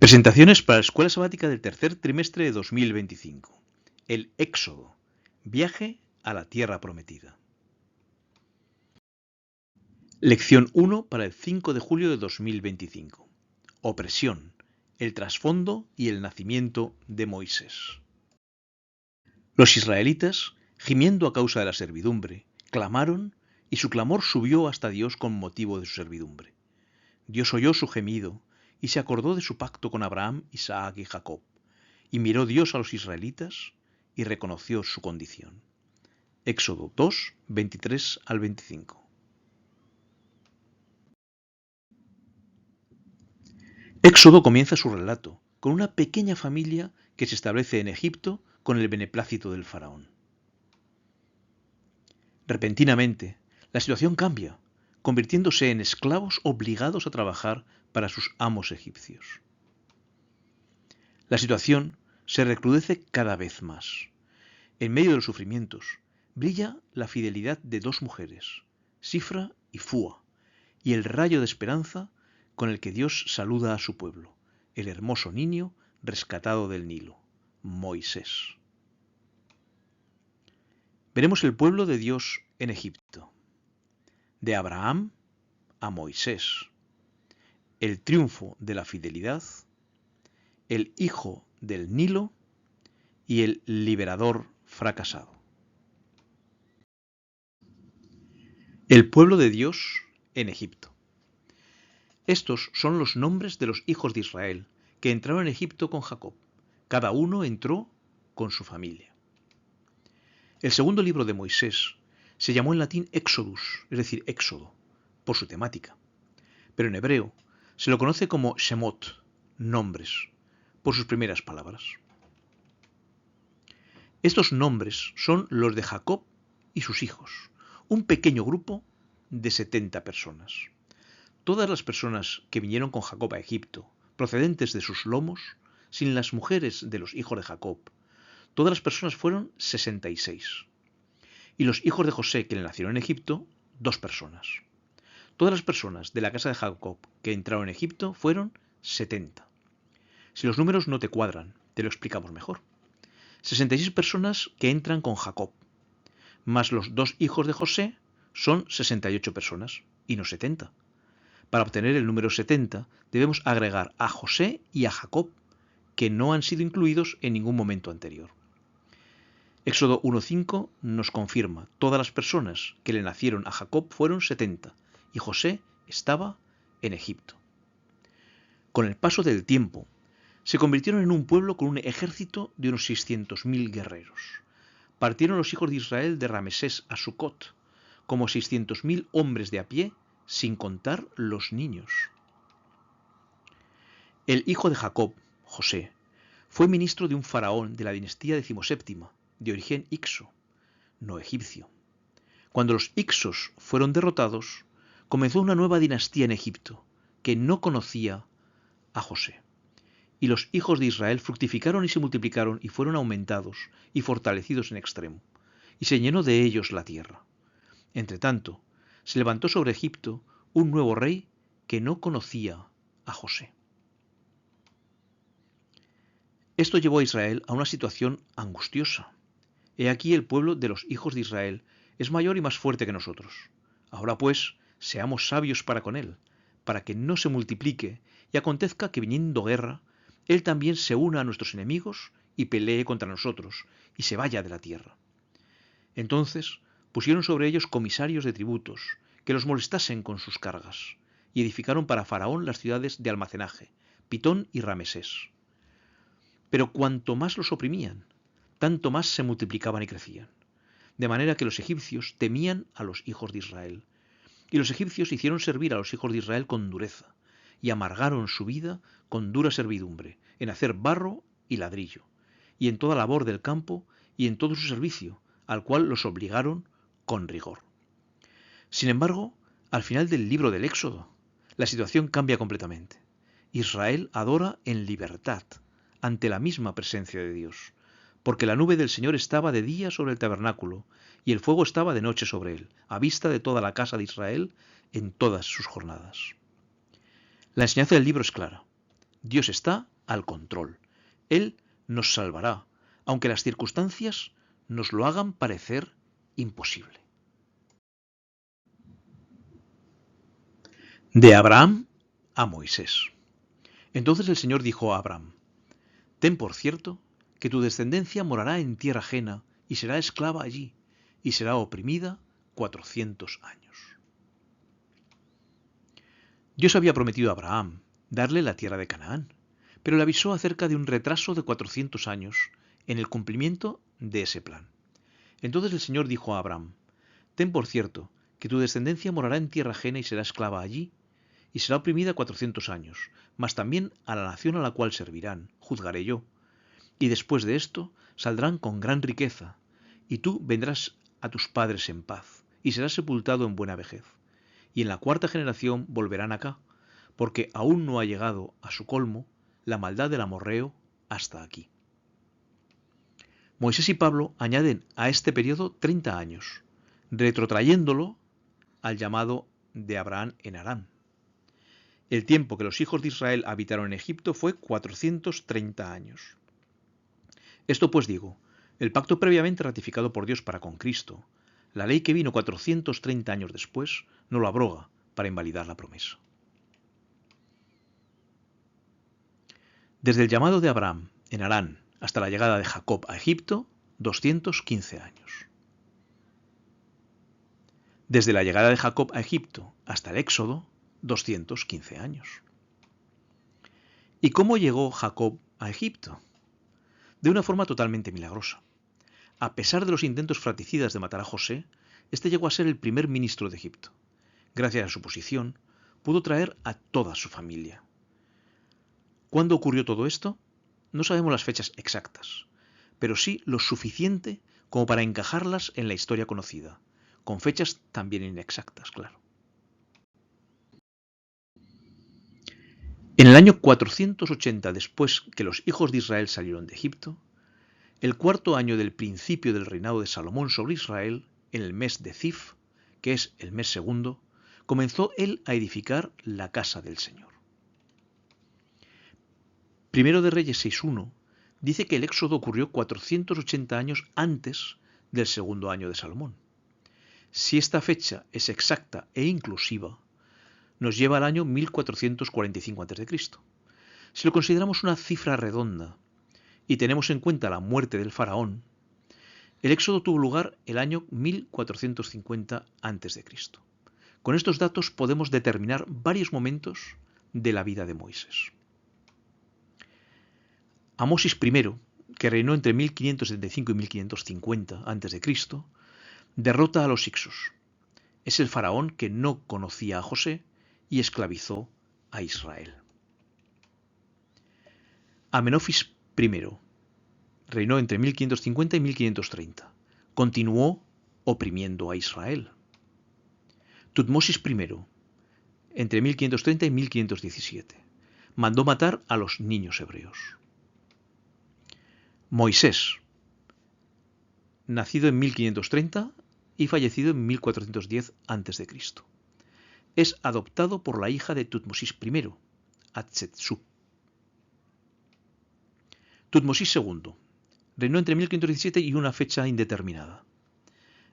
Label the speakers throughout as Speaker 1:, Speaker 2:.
Speaker 1: Presentaciones para la Escuela Sabática del tercer trimestre de 2025. El Éxodo. Viaje a la Tierra Prometida. Lección 1 para el 5 de julio de 2025. Opresión, el trasfondo y el nacimiento de Moisés. Los israelitas, gimiendo a causa de la servidumbre, clamaron y su clamor subió hasta Dios con motivo de su servidumbre. Dios oyó su gemido y se acordó de su pacto con Abraham, Isaac y Jacob. Y miró Dios a los israelitas y reconoció su condición. Éxodo 2, 23 al 25. Éxodo comienza su relato con una pequeña familia que se establece en Egipto con el beneplácito del faraón. Repentinamente, la situación cambia, convirtiéndose en esclavos obligados a trabajar para sus amos egipcios. La situación se recrudece cada vez más. En medio de los sufrimientos, brilla la fidelidad de dos mujeres, Sifra y Fúa, y el rayo de esperanza con el que Dios saluda a su pueblo, el hermoso niño rescatado del Nilo, Moisés. Veremos el pueblo de Dios en Egipto, de Abraham a Moisés, el triunfo de la fidelidad, el hijo del Nilo y el liberador fracasado. El pueblo de Dios en Egipto. Estos son los nombres de los hijos de Israel que entraron en Egipto con Jacob. Cada uno entró con su familia. El segundo libro de Moisés se llamó en latín Exodus, es decir, Éxodo, por su temática. Pero en hebreo se lo conoce como Shemot, nombres, por sus primeras palabras. Estos nombres son los de Jacob y sus hijos, un pequeño grupo de 70 personas. Todas las personas que vinieron con Jacob a Egipto, procedentes de sus lomos, sin las mujeres de los hijos de Jacob, todas las personas fueron 66. Y los hijos de José que le nacieron en Egipto, 2 personas. Todas las personas de la casa de Jacob que entraron en Egipto fueron 70. Si los números no te cuadran, te lo explicamos mejor. 66 personas que entran con Jacob, más los 2 hijos de José, son 68 personas, y no 70. Para obtener el número 70 debemos agregar a José y a Jacob, que no han sido incluidos en ningún momento anterior. Éxodo 1.5 nos confirma, todas las personas que le nacieron a Jacob fueron 70, y José estaba en Egipto. Con el paso del tiempo, se convirtieron en un pueblo con un ejército de unos 600.000 guerreros. Partieron los hijos de Israel de Ramesés a Sucot, como 600.000 hombres de a pie, sin contar los niños. El hijo de Jacob, José, fue ministro de un faraón de la dinastía decimoséptima, de origen Ixo, no egipcio. Cuando los Ixos fueron derrotados, comenzó una nueva dinastía en Egipto, que no conocía a José. Y los hijos de Israel fructificaron y se multiplicaron y fueron aumentados y fortalecidos en extremo, y se llenó de ellos la tierra. Entretanto, se levantó sobre Egipto un nuevo rey que no conocía a José. Esto llevó a Israel a una situación angustiosa. He aquí el pueblo de los hijos de Israel es mayor y más fuerte que nosotros. Ahora pues, seamos sabios para con él, para que no se multiplique y acontezca que viniendo guerra, él también se una a nuestros enemigos y pelee contra nosotros y se vaya de la tierra. Entonces pusieron sobre ellos comisarios de tributos, que los molestasen con sus cargas, y edificaron para Faraón las ciudades de almacenaje, Pitón y Ramesés. Pero cuanto más los oprimían, tanto más se multiplicaban y crecían, de manera que los egipcios temían a los hijos de Israel. Y los egipcios hicieron servir a los hijos de Israel con dureza, y amargaron su vida con dura servidumbre, en hacer barro y ladrillo, y en toda labor del campo y en todo su servicio, al cual los obligaron con rigor. Sin embargo, al final del libro del Éxodo, la situación cambia completamente. Israel adora en libertad, ante la misma presencia de Dios, porque la nube del Señor estaba de día sobre el tabernáculo, y el fuego estaba de noche sobre él, a vista de toda la casa de Israel en todas sus jornadas. La enseñanza del libro es clara. Dios está al control. Él nos salvará, aunque las circunstancias nos lo hagan parecer imposible. De Abraham a Moisés. Entonces el Señor dijo a Abraham: ten por cierto que tu descendencia morará en tierra ajena y será esclava allí, y será oprimida 400 años. Dios había prometido a Abraham darle la tierra de Canaán, pero le avisó acerca de un retraso de 400 años en el cumplimiento de ese plan. Entonces el Señor dijo a Abraham: ten por cierto que tu descendencia morará en tierra ajena y será esclava allí, y será oprimida 400 años, mas también a la nación a la cual servirán, juzgaré yo. Y después de esto saldrán con gran riqueza, y tú vendrás a tus padres en paz, y serás sepultado en buena vejez. Y en la cuarta generación volverán acá, porque aún no ha llegado a su colmo la maldad del amorreo hasta aquí. Moisés y Pablo añaden a este periodo 30 años, retrotrayéndolo al llamado de Abraham en Harán. El tiempo que los hijos de Israel habitaron en Egipto fue 430 años. Esto pues digo, el pacto previamente ratificado por Dios para con Cristo, la ley que vino 430 años después, no lo abroga para invalidar la promesa. Desde el llamado de Abraham en Harán hasta la llegada de Jacob a Egipto, 215 años. Desde la llegada de Jacob a Egipto hasta el Éxodo, 215 años. ¿Y cómo llegó Jacob a Egipto? De una forma totalmente milagrosa. A pesar de los intentos fratricidas de matar a José, este llegó a ser el primer ministro de Egipto. Gracias a su posición, pudo traer a toda su familia. ¿Cuándo ocurrió todo esto? No sabemos las fechas exactas, pero sí lo suficiente como para encajarlas en la historia conocida, con fechas también inexactas, claro. En el año 480 después que los hijos de Israel salieron de Egipto, el cuarto año del principio del reinado de Salomón sobre Israel, en el mes de Zif, que es el mes segundo, comenzó él a edificar la casa del Señor. Primero de Reyes 6.1 dice que el éxodo ocurrió 480 años antes del segundo año de Salomón. Si esta fecha es exacta e inclusiva, nos lleva al año 1445 a.C. Si lo consideramos una cifra redonda y tenemos en cuenta la muerte del faraón, el éxodo tuvo lugar el año 1450 a.C. Con estos datos podemos determinar varios momentos de la vida de Moisés. Amosis I, que reinó entre 1575 y 1550 a.C., derrota a los hicsos. Es el faraón que no conocía a José y esclavizó a Israel. Amenofis I reinó entre 1550 y 1530. Continuó oprimiendo a Israel. Tutmosis I, entre 1530 y 1517, mandó matar a los niños hebreos. Moisés, nacido en 1530 y fallecido en 1410 a.C., es adoptado por la hija de Tutmosis I, Hatshepsut. Tutmosis II reinó entre 1517 y una fecha indeterminada.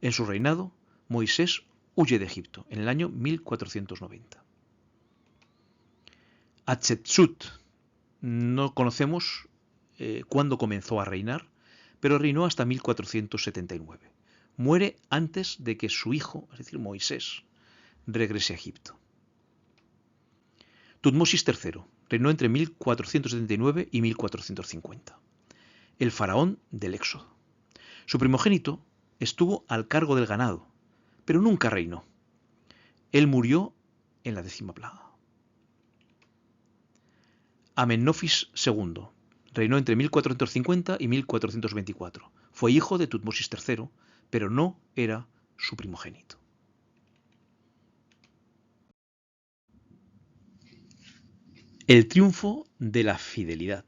Speaker 1: En su reinado, Moisés huye de Egipto en el año 1490. Hatshepsut, no conocemos cuándo comenzó a reinar, pero reinó hasta 1479. Muere antes de que su hijo, es decir, Moisés, regrese a Egipto. Tutmosis III reinó entre 1479 y 1450. El faraón del Éxodo. Su primogénito estuvo al cargo del ganado, pero nunca reinó. Él murió en la 10ª plaga. Amenofis II reinó entre 1450 y 1424. Fue hijo de Tutmosis III, pero no era su primogénito. El triunfo de la fidelidad.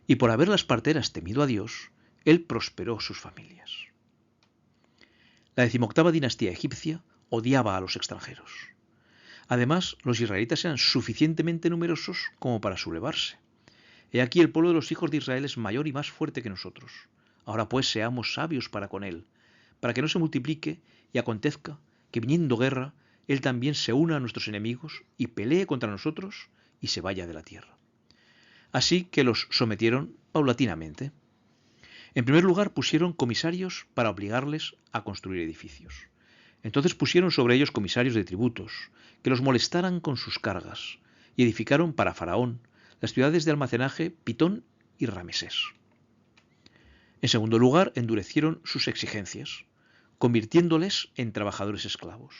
Speaker 1: Y por haber las parteras temido a Dios, él prosperó sus familias. La 18ª dinastía egipcia odiaba a los extranjeros. Además, los israelitas eran suficientemente numerosos como para sublevarse. He aquí el pueblo de los hijos de Israel es mayor y más fuerte que nosotros. Ahora pues seamos sabios para con él, para que no se multiplique y acontezca que viniendo guerra, él también se una a nuestros enemigos y pelee contra nosotros y se vaya de la tierra. Así que los sometieron paulatinamente. En primer lugar pusieron comisarios para obligarles a construir edificios. Entonces pusieron sobre ellos comisarios de tributos, que los molestaran con sus cargas, y edificaron para Faraón las ciudades de almacenaje Pitón y Ramesés. En segundo lugar, endurecieron sus exigencias, convirtiéndoles en trabajadores esclavos.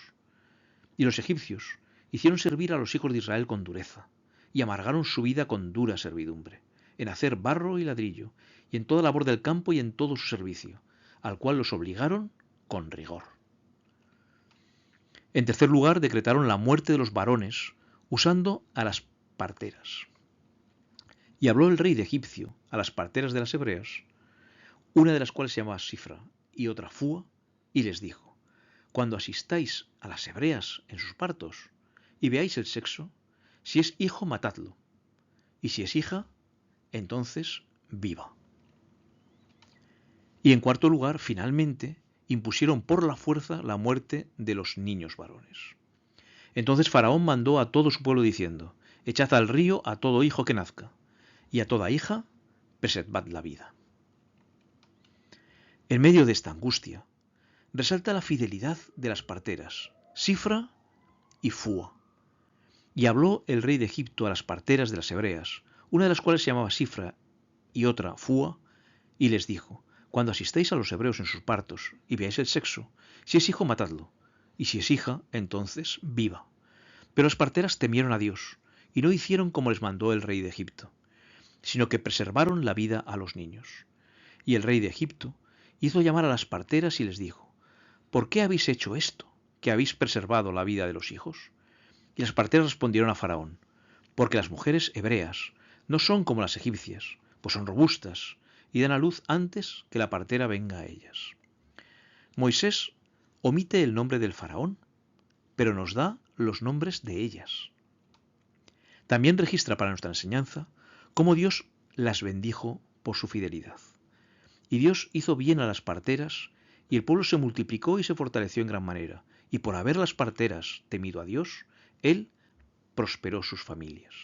Speaker 1: Y los egipcios hicieron servir a los hijos de Israel con dureza, y amargaron su vida con dura servidumbre, en hacer barro y ladrillo, y en toda labor del campo y en todo su servicio, al cual los obligaron con rigor. En tercer lugar, decretaron la muerte de los varones, usando a las parteras. Y habló el rey de Egipcio a las parteras de las hebreas, una de las cuales se llamaba Sifra y otra Fúa, y les dijo: cuando asistáis a las hebreas en sus partos y veáis el sexo, si es hijo, matadlo, y si es hija, entonces viva. Y en cuarto lugar, finalmente, impusieron por la fuerza la muerte de los niños varones. Entonces Faraón mandó a todo su pueblo diciendo: echad al río a todo hijo que nazca, y a toda hija preservad la vida. En medio de esta angustia, resalta la fidelidad de las parteras, Sifra y Fúa. Y habló el rey de Egipto a las parteras de las hebreas, una de las cuales se llamaba Sifra y otra Fúa, y les dijo: cuando asistéis a los hebreos en sus partos y veáis el sexo, si es hijo, matadlo, y si es hija, entonces viva. Pero las parteras temieron a Dios, y no hicieron como les mandó el rey de Egipto, sino que preservaron la vida a los niños. Y el rey de Egipto hizo llamar a las parteras y les dijo: ¿por qué habéis hecho esto, que habéis preservado la vida de los hijos? Y las parteras respondieron a Faraón: porque las mujeres hebreas no son como las egipcias, pues son robustas y dan a luz antes que la partera venga a ellas. Moisés omite el nombre del Faraón, pero nos da los nombres de ellas. También registra para nuestra enseñanza cómo Dios las bendijo por su fidelidad. Y Dios hizo bien a las parteras, y el pueblo se multiplicó y se fortaleció en gran manera, y por haber las parteras temido a Dios, Él prosperó sus familias.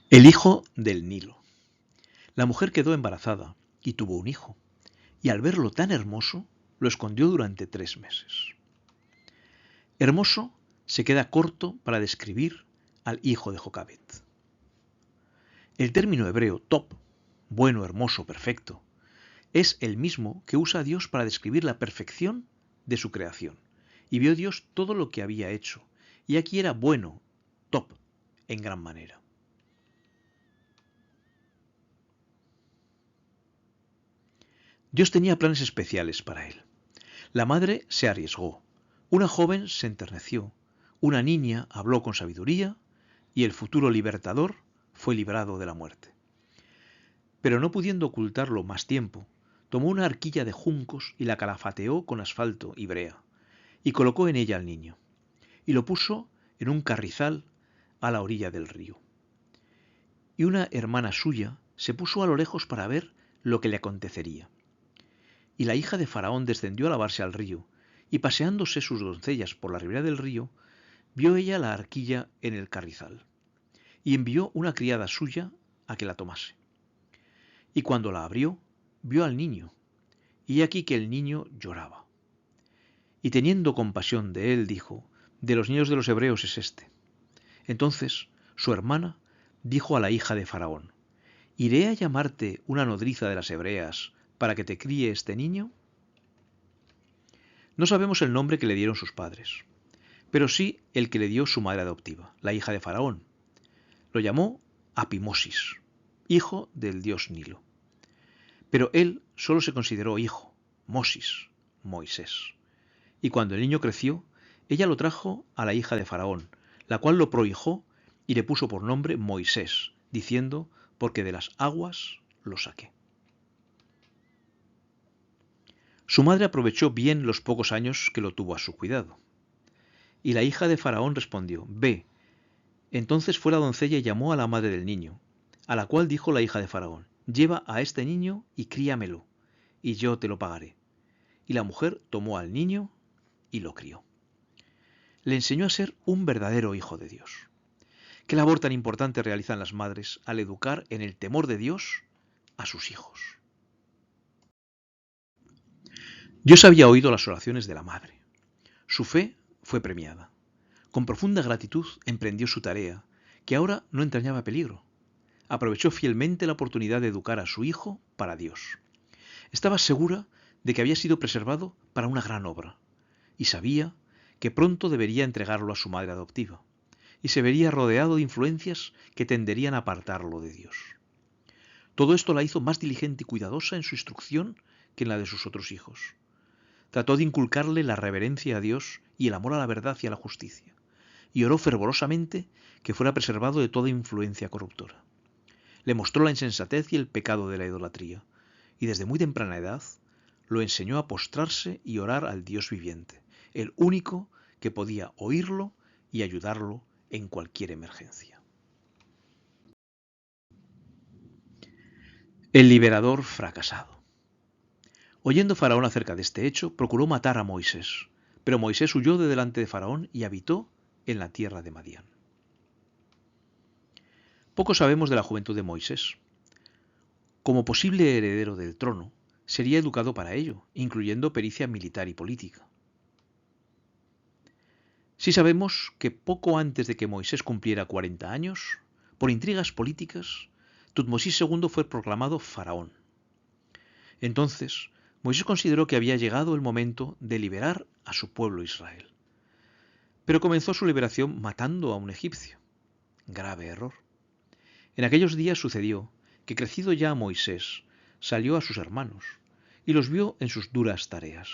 Speaker 1: El hijo del Nilo. La mujer quedó embarazada y tuvo un hijo, y al verlo tan hermoso, lo escondió durante 3 meses. Hermoso se queda corto para describir al hijo de Jocabed. El término hebreo top, bueno, hermoso, perfecto, es el mismo que usa Dios para describir la perfección de su creación. Y vio Dios todo lo que había hecho, y aquí era bueno, top, en gran manera. Dios tenía planes especiales para él. La madre se arriesgó, una joven se enterneció, una niña habló con sabiduría, y el futuro libertador fue librado de la muerte. Pero no pudiendo ocultarlo más tiempo, tomó una arquilla de juncos y la calafateó con asfalto y brea, y colocó en ella al niño, y lo puso en un carrizal a la orilla del río. Y una hermana suya se puso a lo lejos para ver lo que le acontecería. Y la hija de Faraón descendió a lavarse al río, y paseándose sus doncellas por la ribera del río, vio ella la arquilla en el carrizal, y envió una criada suya a que la tomase. Y cuando la abrió, vio al niño, y aquí que el niño lloraba. Y teniendo compasión de él, dijo: de los niños de los hebreos es este. Entonces su hermana dijo a la hija de Faraón: ¿iré a llamarte una nodriza de las hebreas para que te críe este niño? No sabemos el nombre que le dieron sus padres, pero sí el que le dio su madre adoptiva, la hija de Faraón. Lo llamó Apimosis, hijo del dios Nilo. Pero él solo se consideró hijo, Mosis, Moisés. Y cuando el niño creció, ella lo trajo a la hija de Faraón, la cual lo prohijó y le puso por nombre Moisés, diciendo: porque de las aguas lo saqué. Su madre aprovechó bien los pocos años que lo tuvo a su cuidado. Y la hija de Faraón respondió: Ve. Entonces fue la doncella y llamó a la madre del niño, a la cual dijo la hija de Faraón: Lleva a este niño y críamelo, y yo te lo pagaré. Y la mujer tomó al niño y lo crió. Le enseñó a ser un verdadero hijo de Dios. ¿Qué labor tan importante realizan las madres al educar en el temor de Dios a sus hijos? Dios había oído las oraciones de la madre. Su fe fue premiada. Con profunda gratitud emprendió su tarea, que ahora no entrañaba peligro. Aprovechó fielmente la oportunidad de educar a su hijo para Dios. Estaba segura de que había sido preservado para una gran obra, y sabía que pronto debería entregarlo a su madre adoptiva, y se vería rodeado de influencias que tenderían a apartarlo de Dios. Todo esto la hizo más diligente y cuidadosa en su instrucción que en la de sus otros hijos. Trató de inculcarle la reverencia a Dios y el amor a la verdad y a la justicia, y oró fervorosamente que fuera preservado de toda influencia corruptora. Le mostró la insensatez y el pecado de la idolatría, y desde muy temprana edad lo enseñó a postrarse y orar al Dios viviente, el único que podía oírlo y ayudarlo en cualquier emergencia. El liberador fracasado. Oyendo Faraón acerca de este hecho, procuró matar a Moisés, pero Moisés huyó de delante de Faraón y habitó en la tierra de Madián. Poco sabemos de la juventud de Moisés. Como posible heredero del trono, sería educado para ello, incluyendo pericia militar y política. Sí sabemos que poco antes de que Moisés cumpliera 40 años, por intrigas políticas, Tutmosís II fue proclamado faraón. Entonces, Moisés consideró que había llegado el momento de liberar a su pueblo Israel. Pero comenzó su liberación matando a un egipcio. Grave error. En aquellos días sucedió que, crecido ya Moisés, salió a sus hermanos y los vio en sus duras tareas,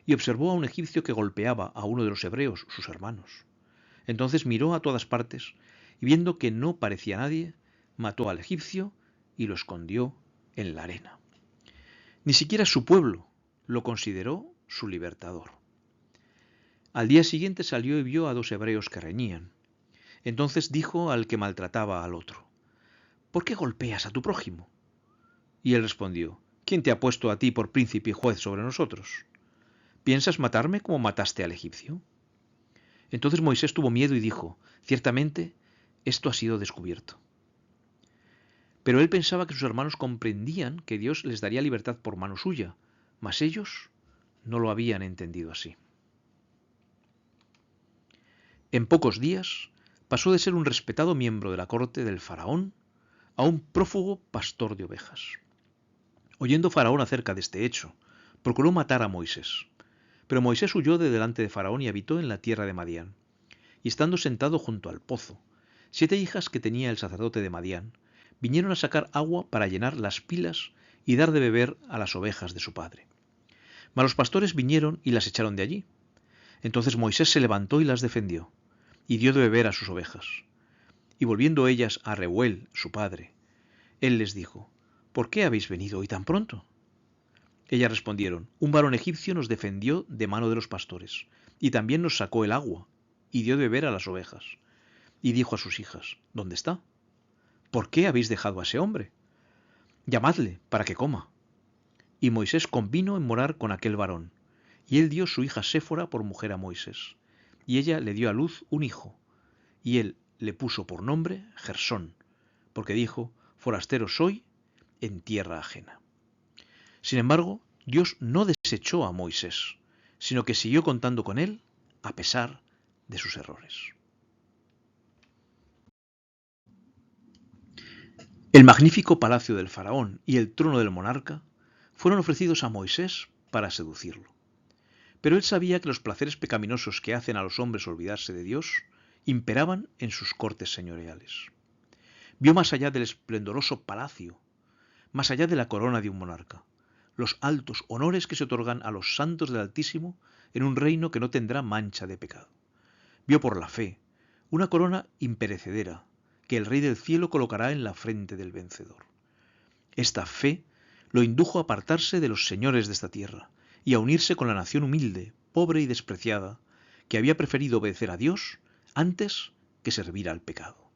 Speaker 1: y observó a un egipcio que golpeaba a uno de los hebreos, sus hermanos. Entonces miró a todas partes y, viendo que no parecía nadie, mató al egipcio y lo escondió en la arena. Ni siquiera su pueblo lo consideró su libertador. Al día siguiente salió y vio a dos hebreos que reñían. Entonces dijo al que maltrataba al otro: ¿Por qué golpeas a tu prójimo? Y él respondió: ¿Quién te ha puesto a ti por príncipe y juez sobre nosotros? ¿Piensas matarme como mataste al egipcio? Entonces Moisés tuvo miedo y dijo: Ciertamente, esto ha sido descubierto. Pero él pensaba que sus hermanos comprendían que Dios les daría libertad por mano suya, mas ellos no lo habían entendido así. En pocos días pasó de ser un respetado miembro de la corte del faraón a un prófugo pastor de ovejas. Oyendo Faraón acerca de este hecho, procuró matar a Moisés. Pero Moisés huyó de delante de Faraón y habitó en la tierra de Madián. Y estando sentado junto al pozo, 7 hijas que tenía el sacerdote de Madián vinieron a sacar agua para llenar las pilas y dar de beber a las ovejas de su padre. Mas los pastores vinieron y las echaron de allí. Entonces Moisés se levantó y las defendió, y dio de beber a sus ovejas. Y volviendo ellas a Reuel, su padre, él les dijo: ¿Por qué habéis venido hoy tan pronto? Ellas respondieron: Un varón egipcio nos defendió de mano de los pastores, y también nos sacó el agua, y dio de beber a las ovejas. Y dijo a sus hijas: ¿Dónde está? ¿Por qué habéis dejado a ese hombre? Llamadle para que coma. Y Moisés convino en morar con aquel varón, y él dio su hija Séfora por mujer a Moisés, y ella le dio a luz un hijo, y él le puso por nombre Gersón, porque dijo: Forastero soy en tierra ajena. Sin embargo, Dios no desechó a Moisés, sino que siguió contando con él a pesar de sus errores. El magnífico palacio del faraón y el trono del monarca fueron ofrecidos a Moisés para seducirlo. Pero él sabía que los placeres pecaminosos que hacen a los hombres olvidarse de Dios imperaban en sus cortes señoriales. Vio más allá del esplendoroso palacio, más allá de la corona de un monarca, los altos honores que se otorgan a los santos del Altísimo en un reino que no tendrá mancha de pecado. Vio por la fe una corona imperecedera que el Rey del Cielo colocará en la frente del vencedor. Esta fe lo indujo a apartarse de los señores de esta tierra y a unirse con la nación humilde, pobre y despreciada que había preferido obedecer a Dios antes que servir al pecado.